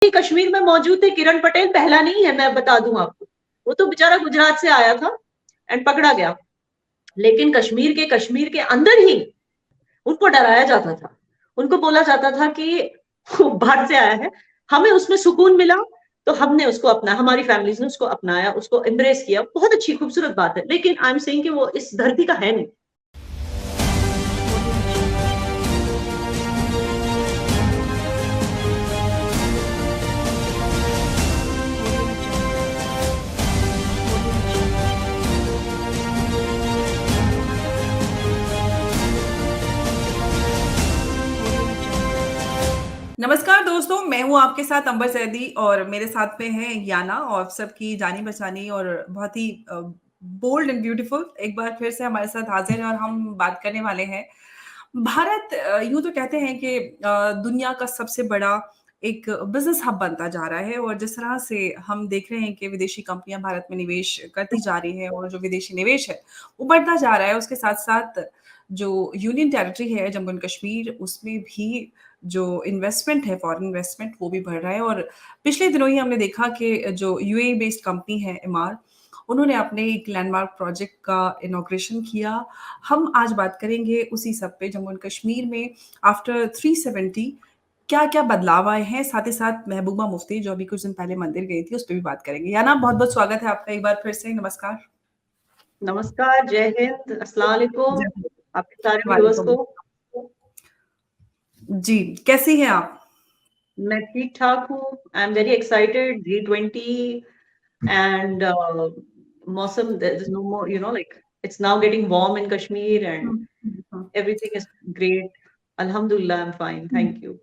कश्मीर में मौजूद थे। किरण पटेल पहला नहीं है, मैं बता दूं आपको। वो तो बेचारा गुजरात से आया था एंड पकड़ा गया, लेकिन कश्मीर के अंदर ही उनको डराया जाता था। उनको बोला जाता था कि वो बाहर से आया है, हमें उसमें सुकून मिला तो हमने उसको अपना, हमारी फैमिलीज ने उसको अपनाया, उसको एम्ब्रेस किया। बहुत अच्छी खूबसूरत बात है, लेकिन आई एम सेइंग कि वो इस धरती का है नहीं। नमस्कार दोस्तों, मैं हूँ आपके साथ अंबर सैदी और मेरे साथ में है याना और सबकी जानी बचानी और बहुत ही बोल्ड एंड ब्यूटीफुल एक बार फिर से हमारे साथ हाजिर है और हम बात करने वाले हैं। भारत यूँ तो कहते हैं कि दुनिया का सबसे बड़ा एक बिजनेस हब बनता जा रहा है और जिस तरह से हम देख रहे हैं कि विदेशी कंपनियां भारत में निवेश करती जा रही हैं और जो विदेशी निवेश है वो बढ़ता जा रहा है, उसके साथ साथ जो यूनियन टेरिटरी है जम्मू एंड कश्मीर, उसमें भी जो इन्वेस्टमेंट है, फॉरेन इन्वेस्टमेंट, वो भी बढ़ रहा है। और पिछले दिनों ही हमने देखा कि जो यूएई बेस्ड कंपनी है एमार, उन्होंने अपने एक लैंडमार्क प्रोजेक्ट का इनॉग्रेशन किया। हम आज बात करेंगे उसी सब पे, जम्मू एंड कश्मीर में आफ्टर 370 क्या-क्या बदलाव आए हैं, साथ ही साथ महबूबा मुफ्ती जो अभी कुछ दिन पहले मंदिर गई थी, उस पे भी बात करेंगे। याना, बहुत-बहुत स्वागत है आपका एक बार फिर से, नमस्कार। नमस्कार, जय हिंद, अस्सलाम वालेकुम जय आपके सारे व्यूअर्स वालेकुम। को। जी, कैसी हैं आप? मैं ठीक ठाक हूँ। I am very excited. G20 and मौसम, there's no more, like it's now getting warm in Kashmir and hmm, hmm, hmm. everything is great. Alhamdulillah, I'm fine. Thank you.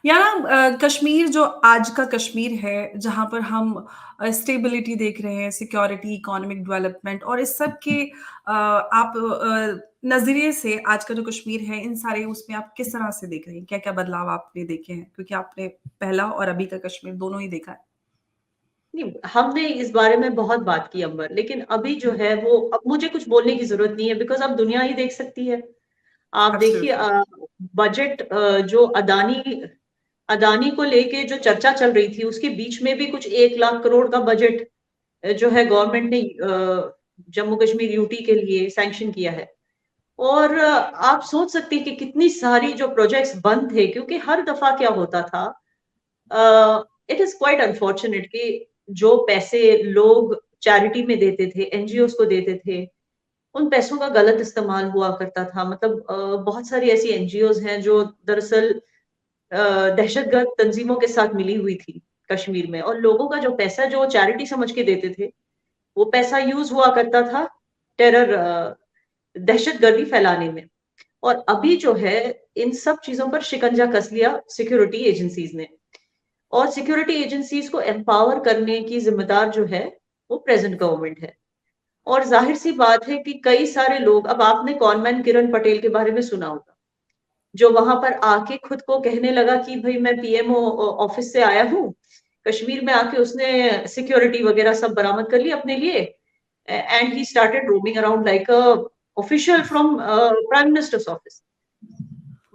यार कश्मीर जो आज का कश्मीर है, जहाँ पर हम स्टेबिलिटी देख रहे हैं, सिक्योरिटी, इकोनॉमिक डेवलपमेंट और इस सब के आप नज़रिए से आज का जो कश्मीर है, इन सारे उसमें आप किस तरह से देख रहे हैं? क्या-क्या बदलाव आपने देखे हैं? क्योंकि आपने पहला और अभी का कश्मीर दोनों ही देखा है। नहीं, हमने इस बारे में बहुत बात की अंबर, लेकिन अभी जो है वो, अब मुझे कुछ बोलने की जरूरत नहीं है, बिकॉज अब दुनिया ही देख सकती है। आप देखिए, एब्सोल्युटली। बजट, जो अदानी अदानी को लेके जो चर्चा चल रही थी, उसके बीच में भी कुछ 1 लाख करोड़ का बजट जो है गवर्नमेंट ने जम्मू कश्मीर यूटी के लिए सैंक्शन किया है। और आप सोच सकते हैं कि कितनी सारी जो प्रोजेक्ट्स बंद थे, क्योंकि हर दफा क्या होता था, इट इज क्वाइट अनफॉर्चुनेट कि जो पैसे लोग चैरिटी में देते थे, एनजीओ को देते थे, उन पैसों का गलत इस्तेमाल हुआ करता था। मतलब बहुत सारी ऐसी एनजीओज हैं जो दरअसल दहशतगर्द तंजीमों के साथ मिली हुई थी कश्मीर में, और लोगों का जो पैसा जो चैरिटी समझ के देते थे, वो पैसा यूज हुआ करता था टेरर, दहशतगर्दी फैलाने में। और अभी जो है, इन सब चीजों पर शिकंजा कस लिया सिक्योरिटी एजेंसीज ने, और सिक्योरिटी एजेंसीज को एम्पावर करने की जिम्मेदार जो है वो प्रेजेंट गवर्नमेंट है। और जाहिर सी बात है कि कई सारे लोग, अब आपने कॉनमैन किरण पटेल के बारे में सुना होगा, जो वहां पर आके खुद को कहने लगा कि भाई मैं पीएमओ ऑफिस से आया हूँ। कश्मीर में आके उसने सिक्योरिटी वगैरह सब बरामद कर ली अपने लिए, and he started roaming around like a official from prime minister's office.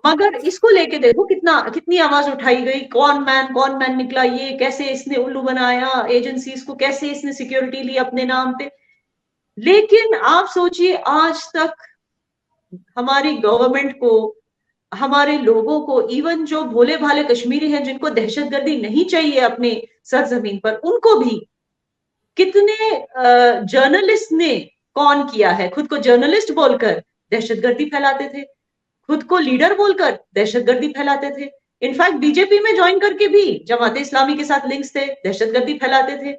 मगर इसको लेके देखो कितनी आवाज उठाई गई, कौन मैन निकला, ये कैसे इसने उल्लू बनाया एजेंसीज को, कैसे इसने सिक्योरिटी ली अपने नाम पे। लेकिन आप सोचिए, आज तक हमारी गवर्नमेंट को, हमारे लोगों को, इवन जो भोले भाले कश्मीरी हैं जिनको दहशतगर्दी नहीं चाहिए अपने सरजमीन पर, उनको भी कितने जर्नलिस्ट ने कौन किया है। खुद को जर्नलिस्ट बोलकर दहशतगर्दी फैलाते थे, खुद को लीडर बोलकर दहशतगर्दी फैलाते थे। इनफैक्ट बीजेपी में ज्वाइन करके भी जमाते इस्लामी के साथ लिंक्स थे, दहशतगर्दी फैलाते थे।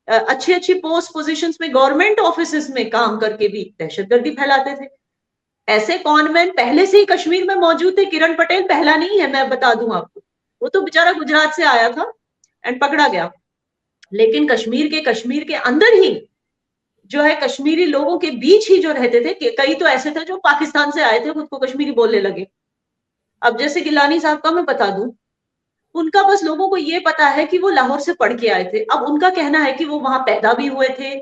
अच्छी अच्छी पोस्ट पोजीशंस में गवर्नमेंट ऑफिसेस में काम करके भी दहशतगर्दी फैलाते थे। ऐसे कॉनमैन पहले से ही कश्मीर में मौजूद थे। किरण पटेल पहला नहीं है, मैं बता दूं आपको। वो तो बेचारा गुजरात से आया था एंड पकड़ा गया, लेकिन कश्मीर के अंदर ही जो है, कश्मीरी लोगों के बीच ही जो रहते थे, कई तो ऐसे थे जो पाकिस्तान से आए थे, खुद को कश्मीरी बोलने लगे। अब जैसे गिलानी साहब का मैं बता दूं, उनका बस लोगों को ये पता है कि वो लाहौर से पढ़ के आए थे। अब उनका कहना है कि वो वहां पैदा भी हुए थे।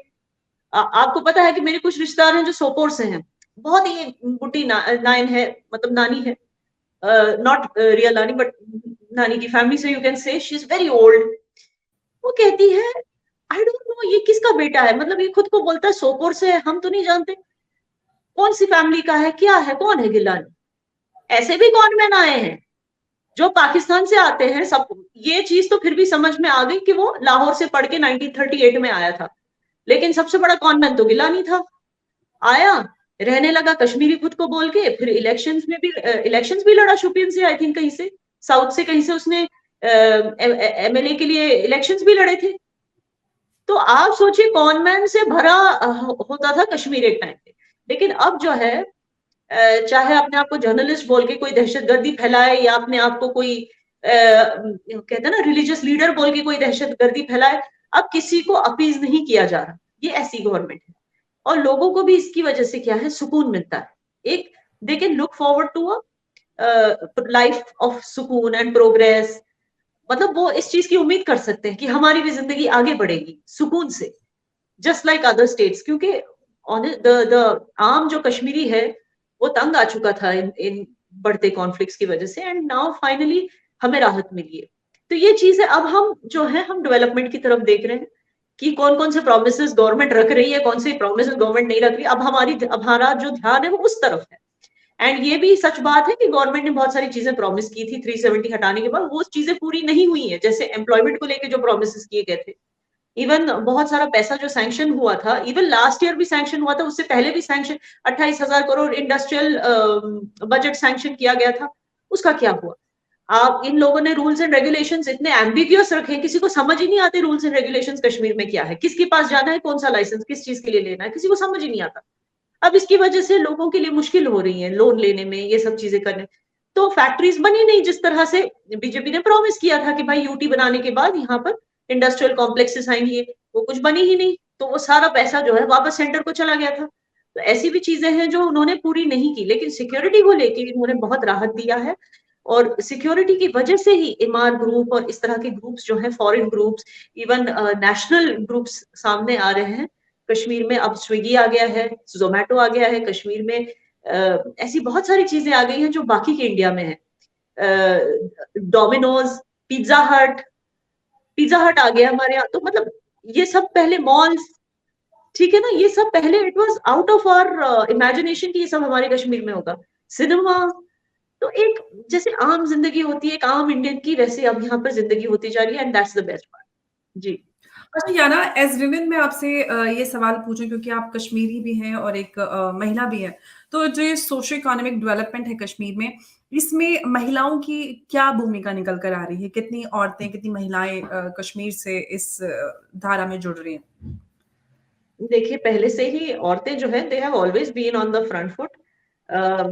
आपको पता है कि मेरे कुछ रिश्तेदार हैं जो सोपोर से हैं, बहुत ही बुढ़ी नाइन है, मतलब नानी है, नॉट रियल नानी बट नानी की फैमिली से, you can say she is very old. वो कहती है आई डोंट नो ये किसका बेटा है, मतलब ये खुद को बोलता है सोपोर से है, हम तो नहीं जानते कौन सी फैमिली का है, क्या है, कौन है गिलानी। ऐसे भी कॉनमैन आए हैं जो पाकिस्तान से आते हैं, सब ये चीज तो फिर भी समझ में आ गई कि वो लाहौर से पढ़ के 1938 में आया था, लेकिन सबसे बड़ा कॉनमैन तो गिलानी था। आया, रहने लगा कश्मीरी खुद को बोल के, फिर इलेक्शंस भी लड़ा शोपियन से, आई थिंक कहीं से साउथ से कहीं से उसने एमएलए के लिए इलेक्शंस भी लड़े थे। तो आप सोचिए कॉनमैन से भरा होता था कश्मीर एक टाइम पे। लेकिन अब जो है चाहे अपने आप को जर्नलिस्ट बोल के कोई दहशतगर्दी फैलाए, या अपने आप को कोई कहते हैं ना रिलीजियस लीडर बोल के कोई दहशतगर्दी फैलाए, अब किसी को अपीज नहीं किया जा रहा। ये ऐसी गवर्नमेंट है, और लोगों को भी इसकी वजह से क्या है, सुकून मिलता है। एक they can look forward to a life of sukoon and progress, मतलब वो इस चीज की उम्मीद कर सकते हैं कि हमारी भी जिंदगी आगे बढ़ेगी सुकून से, जस्ट लाइक अदर स्टेट्स। क्योंकि द आम जो कश्मीरी है वो तंग आ चुका था इन बढ़ते कॉन्फ्लिक्ट्स की वजह से, एंड नाउ फाइनली हमें राहत मिली है। तो ये चीज है, अब हम जो है हम डेवलपमेंट की तरफ देख रहे हैं कि कौन कौन से प्रोमिसेस गवर्नमेंट रख रही है, कौन से प्रोमिसेस गवर्नमेंट नहीं रख रही। अब हमारा जो ध्यान है वो उस तरफ है। एंड ये भी सच बात है कि गवर्नमेंट ने बहुत सारी चीजें प्रॉमिस की थी 370 हटाने के बाद, वो चीजें पूरी नहीं हुई है। जैसे एम्प्लॉयमेंट को लेकर जो प्रोमिस किए गए थे, इवन बहुत सारा पैसा जो सैंक्शन हुआ था, इवन लास्ट ईयर भी सैंक्शन हुआ था, उससे पहले भी sanction 28,000 crore industrial budget sanction किया गया था, उसका क्या हुआ। आप इन लोगों ने रूल्स एंड रेगुलेशंस इतने एम्बिग्यूअस रखे, किसी को समझ ही नहीं आते रूल्स एंड रेगुलेशंस कश्मीर में क्या है, किसके पास जाना है, कौन सा लाइसेंस किस चीज के लिए लेना है, किसी को समझ ही नहीं आता। अब इसकी वजह से लोगों के लिए मुश्किल हो रही है लोन लेने में, ये सब चीजें करने। तो फैक्ट्रीज बनी नहीं जिस तरह से बीजेपी ने प्रॉमिस किया था कि भाई यूटी बनाने के बाद यहाँ पर इंडस्ट्रियल कॉम्प्लेक्सेस आएंगे, वो कुछ बनी ही नहीं। तो वो सारा पैसा जो है वापस सेंटर को चला गया था। तो ऐसी भी चीजें हैं जो उन्होंने पूरी नहीं की, लेकिन सिक्योरिटी को लेकर इन्होंने बहुत राहत दिया है। और सिक्योरिटी की वजह से ही इमार ग्रुप और इस तरह के ग्रुप्स जो है, foreign groups, even national groups सामने आ रहे हैं कश्मीर में। अब स्विगी आ गया है, जोमेटो आ गया है कश्मीर में, ऐसी बहुत सारी चीजें आ गई हैं जो बाकी के इंडिया में है। डोमिनोज, पिज्जा हट आ गया हमारे यहाँ। तो मतलब ये सब पहले मॉल्स, ठीक है ना, ये सब पहले it was out of our imagination कि ये सब हमारे कश्मीर में होगा। सिनेमा, तो एक जैसे आम जिंदगी होती है एक आम इंडियन की, वैसे अब यहाँ पर जिंदगी होती जा रही है, and that's the best part. जी। अच्छा याना, एज विमेन मैं आपसे ये सवाल पूछूं, क्योंकि आप कश्मीरी भी हैं और एक महिला भी हैं। तो जो ये सोशो इकोनॉमिक डेवलपमेंट है कश्मीर में, इसमें महिलाओं की क्या भूमिका निकल कर आ रही है? कितनी औरतें, कितनी महिलाएं कश्मीर से इस धारा में जुड़ रही हैं? देखिए पहले से ही औरतें जो है they have always been on the front foot.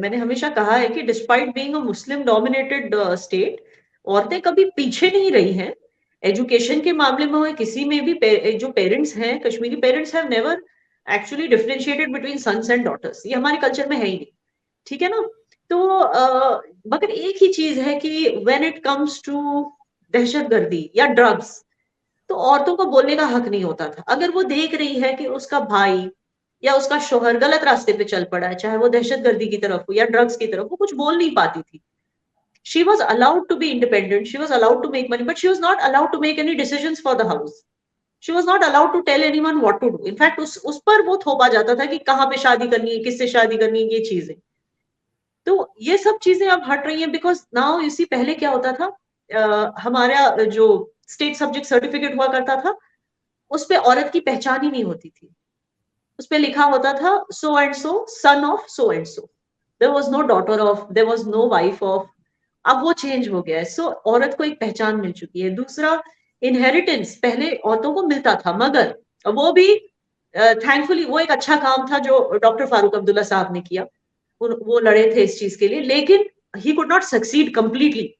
मैंने हमेशा कहा है कि despite being a Muslim dominated state, औरतें कभी पीछे नहीं रही हैं। एजुकेशन के मामले में हो, किसी में भी जो पेरेंट्स हैं, Kashmiri parents have never actually differentiated between sons and daughters, ये हमारे कल्चर में है ही नहीं, ठीक है ना। तो मगर एक ही चीज है कि व्हेन इट कम्स टू दहशतगर्दी या ड्रग्स, तो औरतों को बोलने का हक नहीं होता था। अगर वो देख रही है कि उसका भाई या उसका शोहर गलत रास्ते पे चल पड़ा है, चाहे वो दहशतगर्दी की तरफ हो या ड्रग्स की तरफ, वो कुछ बोल नहीं पाती थी। She was allowed to be independent, she was allowed to make money, but she was not allowed to make any decisions for the house. She was not allowed to tell anyone what to do. In fact उस पर वो थोपा जाता था कि कहाँ पे शादी करनी है, किससे शादी करनी है, ये चीजें। तो ये सब चीजें अब हट रही हैं, बिकॉज नाउ इसी पहले क्या होता था, हमारा जो स्टेट सब्जेक्ट सर्टिफिकेट हुआ करता था, उस पे औरत की पहचान ही नहीं होती थी। उस पे लिखा होता था so and so, son of so and so, there was no daughter of, there was no wife of. अब वो चेंज हो गया है। सो औरत को एक पहचान मिल चुकी है। दूसरा, इनहेरिटेंस पहले औरतों को मिलता था, मगर वो भी थैंकफुली वो एक अच्छा काम था जो डॉक्टर फारूक अब्दुल्ला साहब ने किया। वो लड़े थे इस चीज के लिए, लेकिन he could not succeed completely.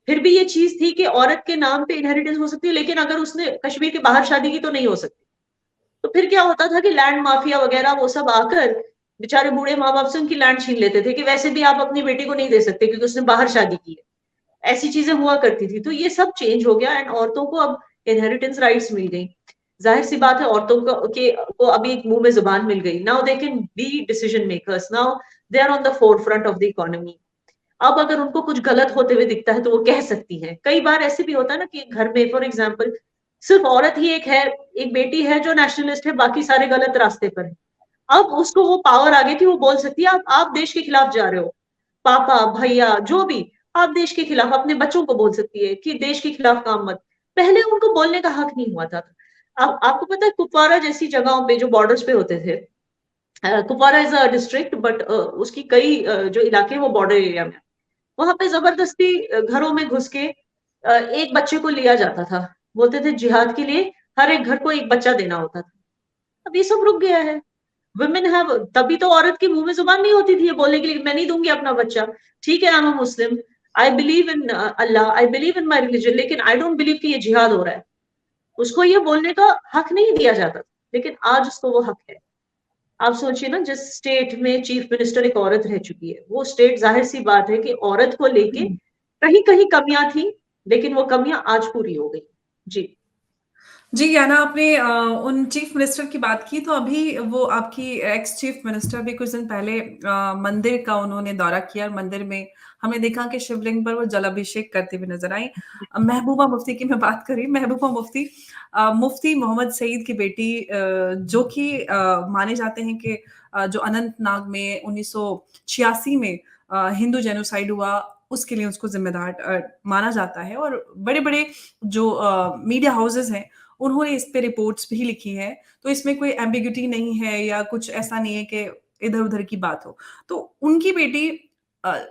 फिर भी ये चीज थी कि औरत के नाम पे इनहेरिटेंस हो सकती है, लेकिन अगर उसने कश्मीर के बाहर शादी की तो नहीं हो सकती। तो फिर क्या होता था कि लैंड माफिया वगैरह वो सब आकर बेचारे बूढ़े माँ बाप से उनकी लैंड छीन लेते थे कि वैसे भी आप अपनी बेटी को नहीं दे सकते क्योंकि उसने बाहर शादी की है। ऐसी चीजें हुआ करती थी। तो ये सब चेंज हो गया, एंड औरतों को अब इनहेरिटेंस राइट्स मिल गई। जाहिर सी बात है औरतों को अभी एक मुंह में जुबान मिल गई। Now they can be decision makers, now they are on the forefront of the economy. अब अगर उनको कुछ गलत होते हुए दिखता है तो वो कह सकती है। कई बार ऐसे भी होता है ना कि घर में फॉर एग्जाम्पल सिर्फ औरत ही एक है, एक बेटी है जो नेशनलिस्ट है, बाकी सारे गलत रास्ते पर है। अब उसको वो पावर आ गई कि वो बोल सकती है आप देश के खिलाफ जा रहे हो, पापा भैया जो भी, आप देश के खिलाफ अपने बच्चों को बोल सकती है कि देश के खिलाफ काम मत। पहले उनको बोलने का हक नहीं हुआ था। अब आपको पता है कुपवारा जैसी जगहों पे जो बॉर्डर्स पे होते थे, Kupwara is a district but उसकी कई जो इलाके हैं वो बॉर्डर एरिया में, वहां पे जबरदस्ती घरों में घुस के एक बच्चे को लिया जाता था। बोलते थे जिहाद के लिए हर एक घर को एक बच्चा देना होता था। अब ये सब रुक गया है। वुमेन हैव, तभी तो औरत के मुंह में जुबान नहीं होती थी ये बोलने के लिए मैं नहीं दूंगी अपना बच्चा। ठीक है, I am a Muslim, I believe in Allah, I believe in my religion, लेकिन आई डोंट बिलीव कि ये जिहाद हो रहा है। उसको ये बोलने का हक नहीं दिया जाता, लेकिन आज उसको वो हक है। आप सोचिए ना, जिस स्टेट में चीफ मिनिस्टर एक औरत रह चुकी है, वो स्टेट जाहिर सी बात है कि औरत को लेके कहीं कहीं कमियां थी, लेकिन वो कमियां आज पूरी हो गई। जी जी, याना आपने उन चीफ मिनिस्टर की बात की, तो अभी वो आपकी एक्स चीफ मिनिस्टर भी कुछ दिन पहले मंदिर का उन्होंने दौरा किया और मंदिर में हमने देखा कि शिवलिंग पर वो जलाभिषेक करते हुए नजर आई। महबूबा मुफ्ती की मैं बात करी, महबूबा मुफ्ती मुफ्ती मोहम्मद सईद की बेटी, जो कि माने जाते हैं कि जो अनंतनाग में 1986 में हिंदू जेनोसाइड हुआ, उसके लिए उसको जिम्मेदार माना जाता है। और बड़े-बड़े जो मीडिया हाउसेस हैं, उन्होंने इस पे रिपोर्ट्स भी लिखी हैं, तो इसमें कोई एम्बिग्यूटी नहीं है या कुछ ऐसा नहीं है कि इधर-उधर की बात हो। तो उनकी बेटी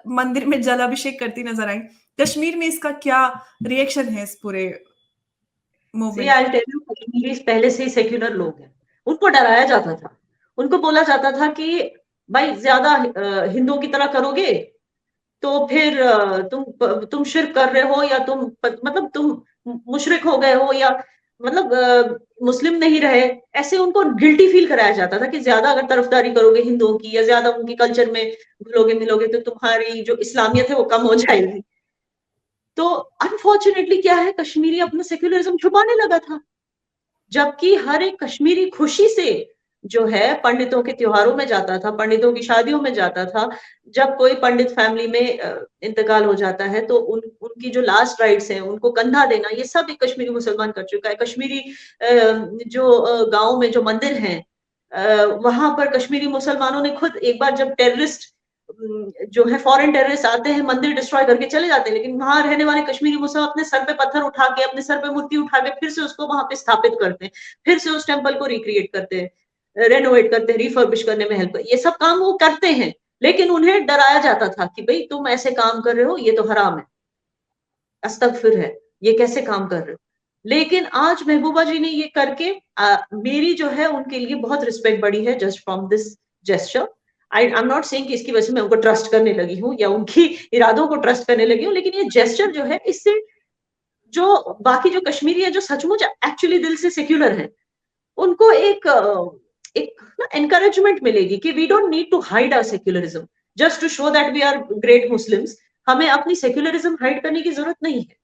मंदिर में जलाभिषेक करती नज़र आई। कश्मीर में इसका क्या रिएक्शन है इस पूरे सी मूवमेंट आई का? टेल यू, कश्मीरीज पहले से ही सेक्युलर लोग हैं। उनको डराया जाता था, उनको बोला जाता था कि भाई ज्यादा हिंदुओं की तरह करोगे तो फिर तुम शिर्क कर रहे हो, या मतलब तुम मुशरिक हो गए हो, या मतलब मुस्लिम नहीं रहे। ऐसे उनको गिल्टी फील कराया जाता था कि ज्यादा अगर तरफदारी करोगे हिंदुओं की या ज्यादा उनकी कल्चर में घुलोगे मिलोगे तो तुम्हारी जो इस्लामियत है वो कम हो जाएगी। तो अनफॉर्चुनेटली क्या है, कश्मीरी अपना सेक्युलरिज्म छुपाने लगा था, जबकि हर एक कश्मीरी खुशी से जो है पंडितों के त्योहारों में जाता था, पंडितों की शादियों में जाता था। जब कोई पंडित फैमिली में इंतकाल हो जाता है तो उनकी जो लास्ट राइट्स हैं उनको कंधा देना, ये सब एक कश्मीरी मुसलमान कर चुका है। कश्मीरी जो गांव में जो मंदिर हैं, वहां पर कश्मीरी मुसलमानों ने खुद एक बार, जब टेररिस्ट जो है फॉरेन टेररिस्ट आते हैं मंदिर डिस्ट्रॉय करके चले जाते हैं, लेकिन वहां रहने वाले कश्मीरी मुसलमान अपने सर पे पत्थर उठा के, अपने सर पे मूर्ति उठा के फिर से उसको वहां पे स्थापित करते हैं, फिर से उस टेम्पल को रिक्रिएट करते हैं, रेनोवेट करते हैं, रिफर्बिश करने में हेल्प, ये सब काम वो करते हैं। लेकिन उन्हें डराया जाता था कि भाई तुम ऐसे काम कर रहे हो, ये तो हराम है, अस्तगफिर है, ये कैसे काम कर रहे हो। लेकिन आज महबूबा जी ने ये करके मेरी जो है उनके लिए बहुत रिस्पेक्ट बढ़ी है just from this gesture. I am not saying कि इसकी वजह से मैं उनको ट्रस्ट करने लगी हूँ या उनकी इरादों को ट्रस्ट करने लगी हूँ, लेकिन ये जेस्चर जो है इससे जो बाकी जो कश्मीरी है जो सचमुच एक्चुअली दिल से सेक्युलर है, उनको एक ना एनकरेजमेंट मिलेगी कि we don't need to hide our secularism just to show that we are great Muslims. हमें अपनी सेक्युलरिज्म हाइड करने की जरूरत नहीं है।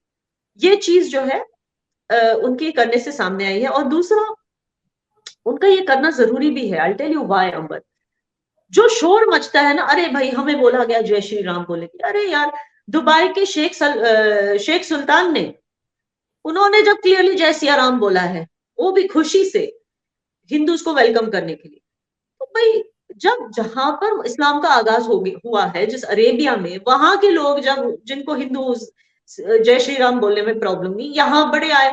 ये चीज जो है उनके करने से सामने आई है। और दूसरा, उनका ये करना जरूरी भी है। आई टेल यू व्हाई अंबर, जो शोर मचता है ना, अरे भाई हमें बोला गया जय श्री राम बोलेगी, अरे यार दुबई के शेख सुल्तान ने, उन्होंने जब क्लियरली जय सिया राम बोला है, वो भी खुशी से हिंदूज को वेलकम करने के लिए, तो भाई जब जहां पर इस्लाम का आगाज हुआ है, जिस अरेबिया में, वहां के लोग जब, जिनको हिंदू जय श्री राम बोलने में प्रॉब्लम नहीं, यहाँ बड़े आए,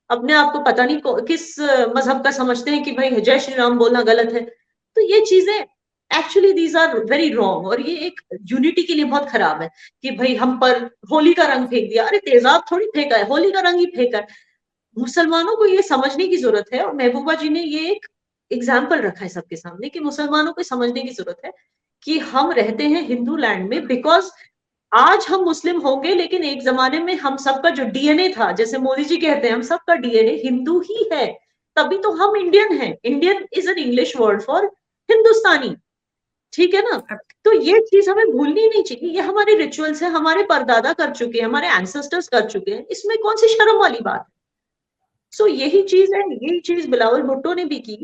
अपने आप को पता नहीं किस मजहब का समझते हैं कि भाई जय श्री राम बोलना गलत है। तो ये चीजें actually these are very wrong, और ये एक यूनिटी के लिए बहुत खराब है कि भाई हम पर होली का रंग फेंक दिया। अरे तेजाब थोड़ी फेंका है, होली का रंग ही फेंका है। मुसलमानों को ये समझने की जरूरत है, और महबूबा जी ने ये एक एग्जाम्पल रखा है सबके सामने कि मुसलमानों को समझने की जरूरत है कि हम रहते हैं हिंदू लैंड में, बिकॉज आज हम मुस्लिम होंगे लेकिन एक जमाने में हम सबका जो डीएनए था, जैसे मोदी जी कहते हैं हम सबका डीएनए हिंदू ही है, तभी तो हम इंडियन हैं। Indian is an English word for Hindustani, ठीक है ना। तो ये चीज हमें भूलनी नहीं चाहिए, ये हमारे रिचुअल्स है, हमारे परदादा कर चुके हैं, हमारे एंसेस्टर्स कर चुके हैं, इसमें कौन सी शर्म वाली बात है। सो यही चीज है, यही चीज बिलावल भुट्टो ने भी की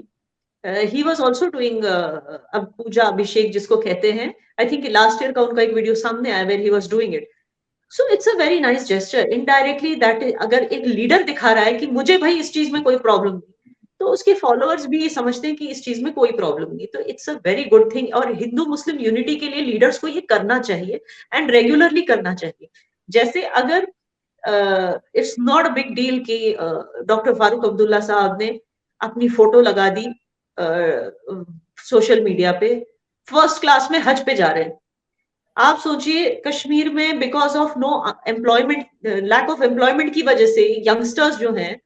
ही वाज आल्सो डूइंग अब पूजा अभिषेक जिसको कहते हैं, आई थिंक लास्ट ईयर का उनका एक वीडियो सामने आया where he was doing it. So it's a very nice gesture. Indirectly that, अगर एक लीडर दिखा रहा है कि मुझे भाई इस चीज में कोई प्रॉब्लम नहीं, तो उसके फॉलोअर्स भी ये समझते हैं कि इस चीज में कोई प्रॉब्लम नहीं, तो it's a very good thing. और हिंदू मुस्लिम यूनिटी के लिए लीडर्स को ये करना चाहिए एंड रेगुलरली करना चाहिए। जैसे अगर it's not a big deal कि डॉक्टर फारूक अब्दुल्ला साहब ने अपनी फोटो लगा दी सोशल मीडिया पे, फर्स्ट क्लास में हज पे जा रहे हैं। आप सोचिए कश्मीर में because of no employment, lack of employment की वजह से यंगस्टर्स जो हैं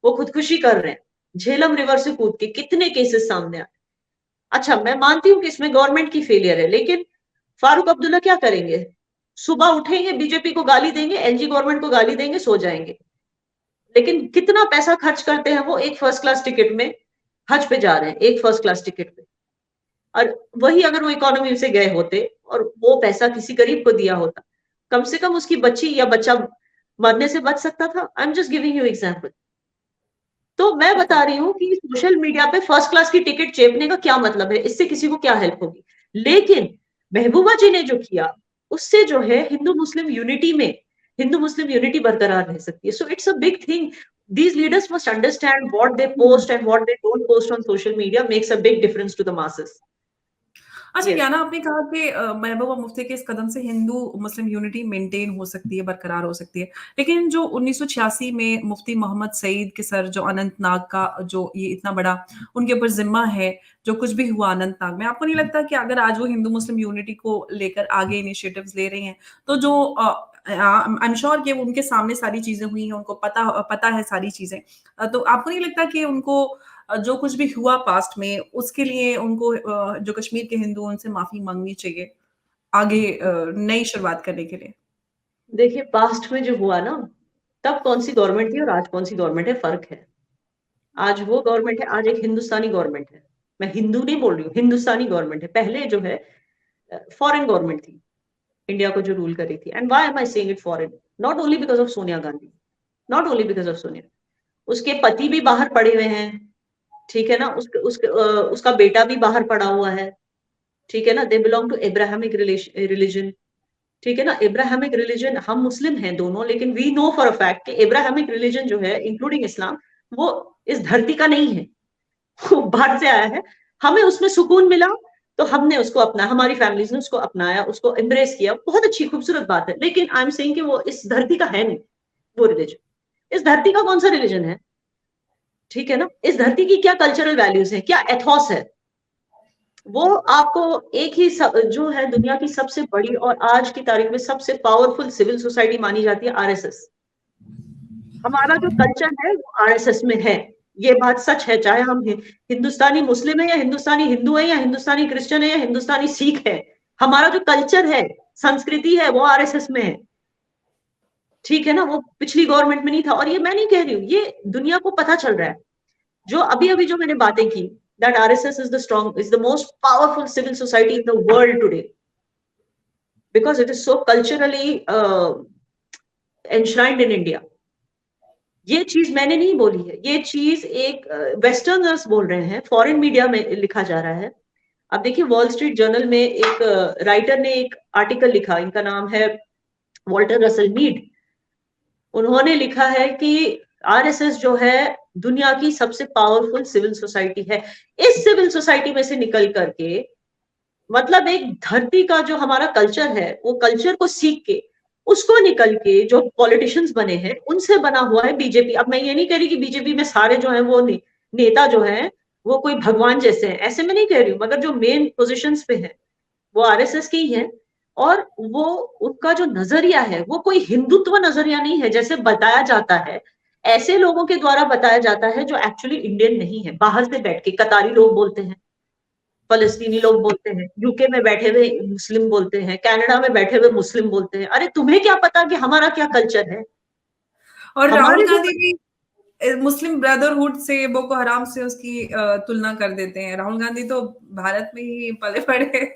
वो खुदकुशी कर रहे हैं, झेलम रिवर से कूद के कितने केसेस सामने आए। अच्छा, मैं मानती हूँ कि इसमें गवर्नमेंट की फेलियर है, लेकिन फारूक अब्दुल्ला क्या करेंगे? सुबह उठेंगे, बीजेपी को गाली देंगे, एलजी गवर्नमेंट को गाली देंगे, सो जाएंगे। लेकिन कितना पैसा खर्च करते हैं वो एक फर्स्ट क्लास टिकट में, हज पे जा रहे हैं एक फर्स्ट क्लास टिकट पे। और वही अगर वो इकोनॉमी से गए होते और वो पैसा किसी गरीब को दिया होता, कम से कम उसकी बच्ची या बच्चा मरने से बच सकता था। I am just giving you example. तो मैं बता रही हूँ कि सोशल मीडिया पे फर्स्ट क्लास की टिकट चेपने का क्या मतलब है, इससे किसी को क्या हेल्प होगी? लेकिन महबूबा जी ने जो किया, उससे जो है हिंदू मुस्लिम यूनिटी में, हिंदू मुस्लिम यूनिटी बरकरार रह सकती है। सो it's a big thing. These leaders must understand what they post and what they don't post on social media makes a big difference to the masses. अच्छा, Yes. याना आपने कहा कि महबूबा मुफ्ती के इस कदम से हिंदू मुस्लिम यूनिटी मेंटेन हो सकती है, बरकरार हो सकती है। लेकिन जो 1986 में मुफ्ती मोहम्मद सईद के सर जो अनंतनाग का जो ये इतना बड़ा उनके ऊपर ज़िम्मा है, जो कुछ भी हुआ अनंतनाग में, आपको नहीं लगता कि अगर आज वो हिंदू मुस्लिम यूनिटी को लेकर आगे इनिशिएटिव्स ले रहे हैं, तो जो आई एम श्योर कि उनके सामने सारी चीज़ें हुई हैं, उनको पता है सारी चीज़ें। तो आपको नहीं लगता कि उनको जो कुछ भी हुआ पास्ट में उसके लिए उनको जो कश्मीर के हिंदू उनसे माफी मांगनी चाहिए आगे नई शुरुआत करने के लिए? देखिए, पास्ट में जो हुआ ना, तब कौन सी गवर्नमेंट थी और आज कौन सी गवर्नमेंट है, फर्क है। आज वो गवर्नमेंट है, आज एक हिंदुस्तानी गवर्नमेंट है। मैं हिंदू नहीं बोल रही हूँ, हिंदुस्तानी गवर्नमेंट है। पहले जो है फॉरेन गवर्नमेंट थी, इंडिया को जो रूल कर रही थी। And why am I saying it foreign? Not only because of Sonia Gandhi, not only because of Sonia, उसके पति भी बाहर पड़े हुए हैं, ठीक है ना, उसका बेटा भी बाहर पड़ा हुआ है, ठीक है ना। They belong to Abrahamic religion, ठीक है ना। एब्राहमिक रिलीजन, हम मुस्लिम हैं दोनों, लेकिन we know for a fact कि एब्राहमिक रिलीजन जो है इंक्लूडिंग इस्लाम, वो इस धरती का नहीं है, वो बाहर से आया है। हमें उसमें सुकून मिला तो हमने उसको अपना, हमारी फैमिलीज ने उसको अपनाया, उसको एम्ब्रेस किया, बहुत अच्छी खूबसूरत बात है। लेकिन आई एम सेइंग कि वो इस धरती का है नहीं, वो रिलीजन। इस धरती का कौन सा रिलीजन है, ठीक है ना। इस धरती की क्या कल्चरल वैल्यूज है, क्या एथॉस है, वो आपको एक ही जो है दुनिया की सबसे बड़ी और आज की तारीख में सबसे पावरफुल सिविल सोसाइटी मानी जाती है, आरएसएस। हमारा जो कल्चर है वो आरएसएस में है, ये बात सच है। चाहे हम हिंदुस्तानी मुस्लिम है या हिंदुस्तानी हिंदू है या हिंदुस्तानी क्रिश्चियन है या हिंदुस्तानी सिख है, हमारा जो कल्चर है, संस्कृति है, वो आरएसएस में है, ठीक है ना। वो पिछली गवर्नमेंट में नहीं था। और ये मैं नहीं कह रही हूँ, ये दुनिया को पता चल रहा है। जो अभी अभी जो मैंने बातें की, that RSS is the most powerful civil society in the world today because it is so culturally enshrined in India. ये चीज मैंने नहीं बोली है, ये चीज एक वेस्टर्नर्स बोल रहे हैं, फॉरेन मीडिया में लिखा जा रहा है। अब देखिए, वॉल स्ट्रीट जर्नल में एक राइटर ने एक आर्टिकल लिखा, इनका नाम है वॉल्टर रसल मीड। उन्होंने लिखा है कि आरएसएस जो है दुनिया की सबसे पावरफुल सिविल सोसाइटी है। इस सिविल सोसाइटी में से निकल करके, मतलब एक धरती का जो हमारा कल्चर है, वो कल्चर को सीख के, उसको निकल के जो पॉलिटिशियंस बने हैं उनसे बना हुआ है बीजेपी। अब मैं ये नहीं कह रही कि बीजेपी में सारे जो है वो नेता जो है वो कोई भगवान जैसे हैं, ऐसे में नहीं कह रही हूँ, मगर जो मेन पोजिशंस पे है वो आरएसएस के ही है। और वो उनका जो नजरिया है वो कोई हिंदुत्व नजरिया नहीं है जैसे बताया जाता है। ऐसे लोगों के द्वारा बताया जाता है जो एक्चुअली इंडियन नहीं है, बाहर से बैठ के कतारी लोग बोलते हैं, फलस्तीनी लोग बोलते हैं, यूके में बैठे हुए मुस्लिम बोलते हैं, कनाडा में बैठे हुए मुस्लिम बोलते हैं। अरे तुम्हें क्या पता कि हमारा क्या कल्चर है? और राहुल हमारे जो गांधी भी मुस्लिम ब्रदरहुड से, बोको हराम से उसकी तुलना कर देते हैं। राहुल गांधी तो भारत में ही पले पड़े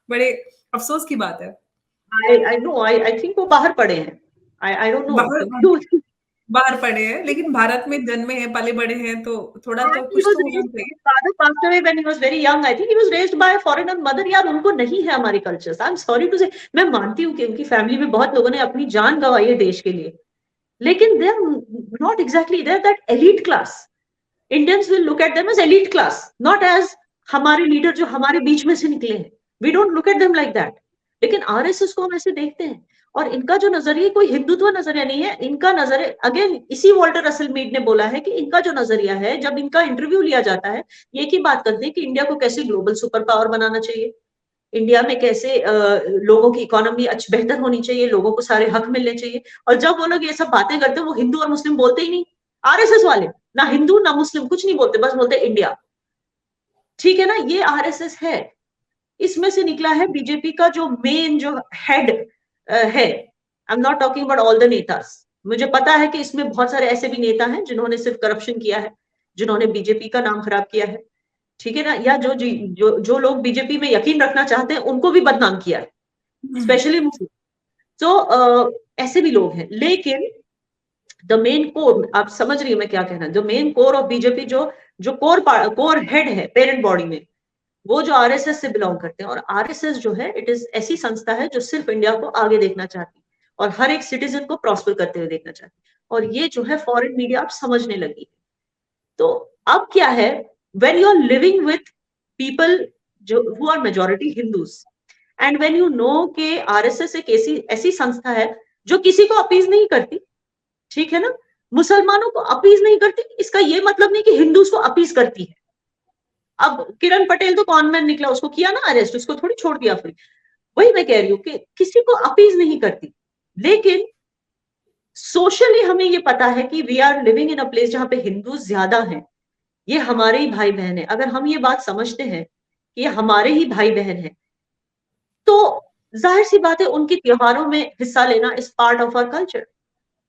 बड़े अफसोस की बात है। आई नो, आई थिंक वो बाहर पड़े हैं। आई डोंट नो बाहर क्यों। बाहर पढ़े हैं, लेकिन भारत में जन्मे हैं, पले बड़े हैं, तो थोड़ा तो He कुछ was तो होना raised, चाहिए। his father passed away when he was very young. I think he was raised by a foreigner mother. यार उनको नहीं है हमारे cultures. I'm sorry to say, मैं मानती हूँ कि उनकी फैमिली में बहुत लोगों ने अपनी जान गंवाई है देश के लिए, लेकिन they are not exactly, they are that elite class. Indians will look at them as elite class, not as हमारे लीडर जो हमारे बीच में से निकले हैं. We don't look at them like that. लेकिन आरएसएस को हम ऐसे देखते हैं, और इनका जो नजरिया कोई हिंदुत्व नजरिया नहीं है. इनका नजरिया, अगेन इसी वॉल्टर रसल मीड ने बोला है कि इनका जो नजरिया है, जब इनका इंटरव्यू लिया जाता है, ये एक ही बात करते हैं कि इंडिया को कैसे ग्लोबल सुपर पावर बनाना चाहिए, इंडिया में कैसे लोगों की इकोनॉमी बेहतर होनी चाहिए, लोगों को सारे हक मिलने चाहिए. और जब वो लोग ये सब बातें करते हैं, वो हिंदू और मुस्लिम बोलते ही नहीं. आरएसएस वाले ना हिंदू ना मुस्लिम कुछ नहीं बोलते, बस बोलते इंडिया. ठीक है ना, ये आरएसएस है. इसमें से निकला है बीजेपी का जो मेन जो हेड है. I am not talking about all the netas. मुझे पता है कि इसमें बहुत सारे ऐसे भी नेता हैं जिन्होंने सिर्फ करप्शन किया है, जिन्होंने बीजेपी का नाम खराब किया है. ठीक है ना, या जो लोग बीजेपी में यकीन रखना चाहते हैं उनको भी बदनाम किया है, स्पेशली मुस्लिम. तो ऐसे भी लोग हैं. लेकिन द मेन कोर, आप समझ रही है मैं क्या कहना, the main core of BJP, जो जो कोर हेड है पेरेंट बॉडी में, वो जो आरएसएस से बिलोंग करते हैं. और आरएसएस जो है, इट इज ऐसी संस्था है जो सिर्फ इंडिया को आगे देखना चाहती है और हर एक सिटीजन को प्रॉस्पर करते हुए देखना चाहती है. और ये जो है फॉरेन मीडिया आप समझने लगी. तो अब क्या है, when you are living with people जो who are majority Hindus, and when you know कि आरएसएस एक ऐसी ऐसी संस्था है जो किसी को अपीज नहीं करती. ठीक है ना, मुसलमानों को अपीज नहीं करती, इसका ये मतलब नहीं कि हिंदूज को अपीज करती है. अब किरण पटेल तो कॉनमैन निकला, उसको किया ना अरेस्ट, उसको थोड़ी छोड़ दिया फ्री. वही मैं कह रही हूँ कि किसी को अपीज नहीं करती. लेकिन सोशली हमें ये पता है कि we are living in a place जहां पे हिंदू ज्यादा हैं. ये हमारे ही भाई बहन है. अगर हम ये बात समझते हैं कि ये हमारे ही भाई बहन है, तो जाहिर सी बात है उनके त्योहारों में हिस्सा लेना is part of our culture.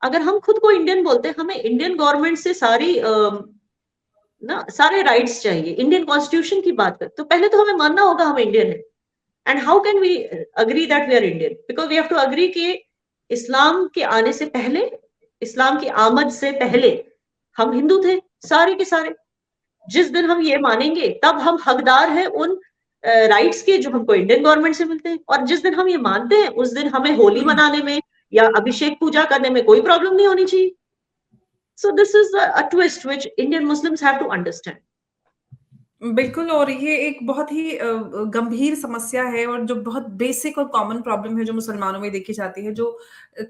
अगर हम खुद को इंडियन बोलते हैं, हमें इंडियन गवर्नमेंट से सारे राइट्स चाहिए. इंडियन कॉन्स्टिट्यूशन की बात कर, तो पहले तो हमें मानना होगा हम इंडियन है. And how can we agree that we are Indian? Because we have to agree कि इस्लाम के आने से पहले, इस्लाम की आमद से पहले हम हिंदू थे सारे के सारे. जिस दिन हम ये मानेंगे, तब हम हकदार हैं उन राइट्स के जो हमको इंडियन गवर्नमेंट से मिलते हैं. और जिस दिन हम ये मानते हैं, उस दिन हमें होली मनाने में या अभिषेक पूजा करने में कोई प्रॉब्लम नहीं होनी चाहिए. So this is a twist which Indian Muslims have to understand. बिल्कुल, और ये एक बहुत ही गंभीर समस्या है और जो बहुत बेसिक और कॉमन प्रॉब्लम है जो मुसलमानों में देखी जाती है, जो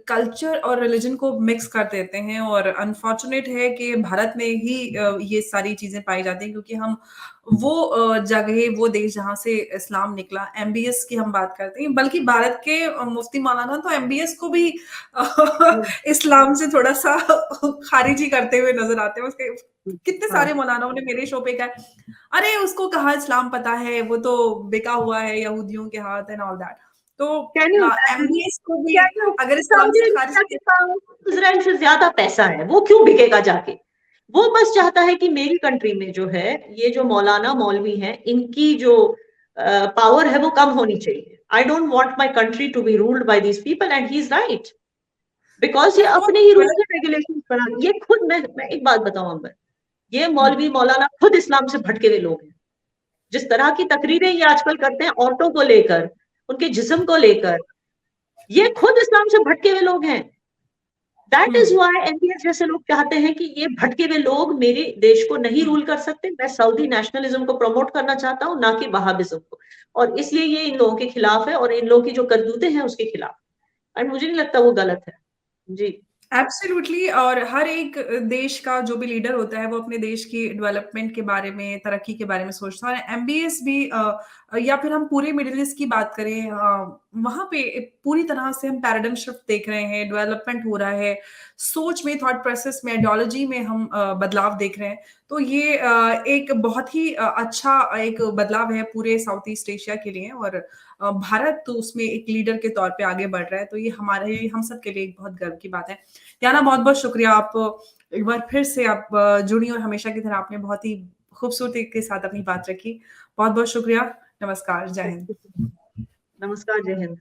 कल्चर और रिलिजन को मिक्स कर देते हैं. और अनफॉर्चुनेट है कि भारत में ही ये सारी चीज़ें पाई जाती हैं, क्योंकि हम वो जगह, वो देश जहाँ से इस्लाम निकला, एमबीएस की हम बात करते हैं, बल्कि भारत के मुफ्ती मौलाना तो एमबीएस को भी इस्लाम से थोड़ा-सा खारिजी करते हुए नज़र आते हैं. उसके कितने हाँ. सारे मौलानाओं ने मेरे शो पे कहा, अरे उसको कहाँ इस्लाम पता है, वो तो बिका हुआ है यहूदियों के हाथ एंड ऑल दैट. तो Can you imagine? एमबीएस को भी Can you? अगर इस्लाम सऊदी से अरेबिया खारिज के पास इजराइल से ज्यादा पैसा है, वो क्यों बिकेगा जाके? वो बस चाहता है कि मेरी कंट्री में जो है, ये जो मौलाना मौलवी हैं, इनकी जो पावर है वो कम होनी चाहिए. I don't want my country to be ruled by these people, and he is right. Because ये मैं बहुत अपने ही रूल्स एंड रेगुलेशंस बना, ये खुद, मैं एक बात बताऊं अंबर, ये मौलवी मौलाना खुद इस्लाम से भटके हुए लोग हैं. जिस तरह की तकरीरें ये आजकल करते हैं औरतों को लेकर, उनके जिस्म को लेकर, ये खुद इस्लाम से भटके हुए लोग हैं. दैट इज वाई एमपीएस जैसे लोग चाहते हैं कि ये भटके हुए लोग मेरे देश को नहीं रूल कर सकते. मैं सऊदी नेशनलिज्म को प्रमोट करना चाहता हूँ, ना कि वहाबिज्म को. और इसलिए ये इन लोगों के खिलाफ है, और इन लोगों की जो करतूतें हैं उसके खिलाफ. और मुझे नहीं लगता वो गलत है. जी. एब्सोल्युटली. और हर एक देश का जो भी लीडर होता है, वो अपने देश की डेवलपमेंट के बारे में, तरक्की के बारे में सोचता है. और एमबीएस भी या फिर हम पूरे मिडिल ईस्ट की बात करें, वहाँ पे पूरी तरह से हम पैराडाइम शिफ्ट देख रहे हैं, डेवलपमेंट हो रहा है, सोच में, थॉट प्रोसेस में, आइडियोलॉजी में हम बदलाव देख रहे हैं. तो ये एक बहुत ही अच्छा एक बदलाव है पूरे साउथ ईस्ट एशिया के लिए. और भारत तो उसमें एक लीडर के तौर पे आगे बढ़ रहा है, तो ये हमारे, हम सब के लिए एक बहुत गर्व की बात है. याना, बहुत-बहुत शुक्रिया, आप एक बार फिर से आप जुड़ी और हमेशा की तरह आपने बहुत ही खूबसूरती के साथ अपनी बात रखी. बहुत-बहुत शुक्रिया. नमस्कार. जय हिंद. नमस्कार. जय हिंद.